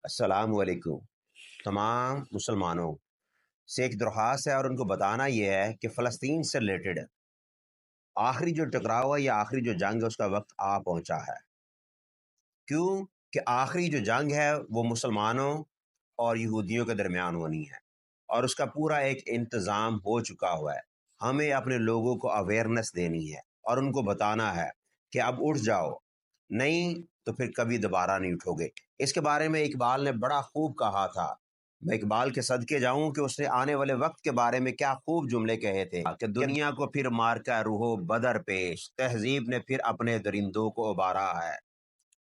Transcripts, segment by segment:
السلام علیکم تمام مسلمانوں سے ایک درخواست ہے، اور ان کو بتانا یہ ہے کہ فلسطین سے ریلیٹڈ آخری جو ٹکراؤ ہے یا آخری جو جنگ ہے اس کا وقت آ پہنچا ہے۔ کیوں کہ آخری جو جنگ ہے وہ مسلمانوں اور یہودیوں کے درمیان ہونی ہے، اور اس کا پورا ایک انتظام ہو چکا ہوا ہے۔ ہمیں اپنے لوگوں کو اویئرنیس دینی ہے اور ان کو بتانا ہے کہ اب اٹھ جاؤ، نہیں تو پھر کبھی دوبارہ نہیں اٹھو گے۔ اس کے بارے میں اقبال نے بڑا خوب کہا تھا۔ میں اقبال کے صدقے جاؤں کہ اس نے آنے والے وقت کے بارے میں کیا خوب جملے کہے تھے کہ دنیا کو پھر مار کا روحو بدر پیش، تہذیب نے پھر اپنے درندوں کو ابارا ہے۔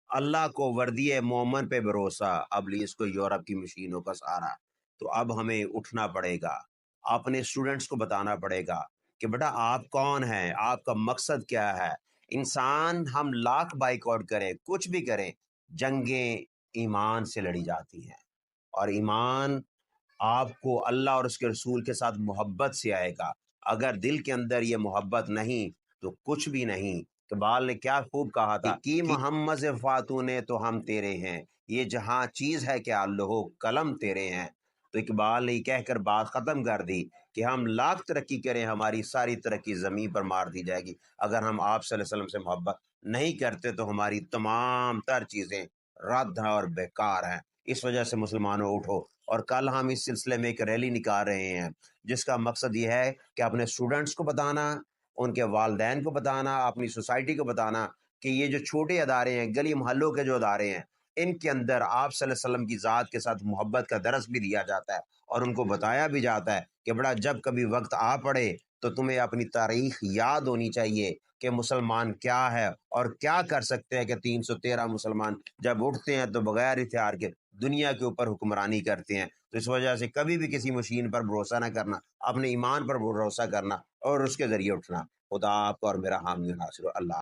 اللہ کو وردی مومن پہ بھروسہ، ابلیس کو یورپ کی مشینوں کا سہارا۔ تو اب ہمیں اٹھنا پڑے گا، اپنے اسٹوڈنٹس کو بتانا پڑے گا کہ بیٹا آپ کون ہیں، آپ کا مقصد کیا ہے۔ انسان ہم لاکھ بائک آؤٹ کریں، کچھ بھی کریں، جنگیں ایمان سے لڑی جاتی ہیں، اور ایمان آپ کو اللہ اور اس کے رسول کے ساتھ محبت سے آئے گا۔ اگر دل کے اندر یہ محبت نہیں تو کچھ بھی نہیں۔ اقبال نے کیا خوب کہا تھا کہ محمد فاتون تو ہم تیرے ہیں، یہ جہاں چیز ہے کہ لوہو قلم تیرے ہیں۔ تو اقبال نے یہ کہہ کر بات ختم کر دی کہ ہم لاکھ ترقی کریں، ہماری ساری ترقی زمین پر مار دی جائے گی۔ اگر ہم آپ صلی اللہ علیہ وسلم سے محبت نہیں کرتے تو ہماری تمام تر چیزیں رد اور بیکار ہیں۔ اس وجہ سے مسلمانوں اٹھو، اور کل ہم اس سلسلے میں ایک ریلی نکال رہے ہیں جس کا مقصد یہ ہے کہ اپنے اسٹوڈنٹس کو بتانا، ان کے والدین کو بتانا، اپنی سوسائٹی کو بتانا کہ یہ جو چھوٹے ادارے ہیں، گلی محلوں کے جو ادارے ہیں، ان کے اندر آپ صلی اللہ علیہ وسلم کی ذات کے ساتھ محبت کا درس بھی دیا جاتا ہے، اور ان کو بتایا بھی جاتا ہے کہ بڑا جب کبھی وقت آ پڑے تو تمہیں اپنی تاریخ یاد ہونی چاہیے کہ مسلمان کیا ہے اور کیا کر سکتے ہیں، کہ 313 مسلمان جب اٹھتے ہیں تو بغیر ہتھیار کے دنیا کے اوپر حکمرانی کرتے ہیں۔ تو اس وجہ سے کبھی بھی کسی مشین پر بھروسہ نہ کرنا، اپنے ایمان پر بھروسہ کرنا اور اس کے ذریعے اٹھنا۔ خدا آپ کو اور میرا حامی و ناصر۔ اللہ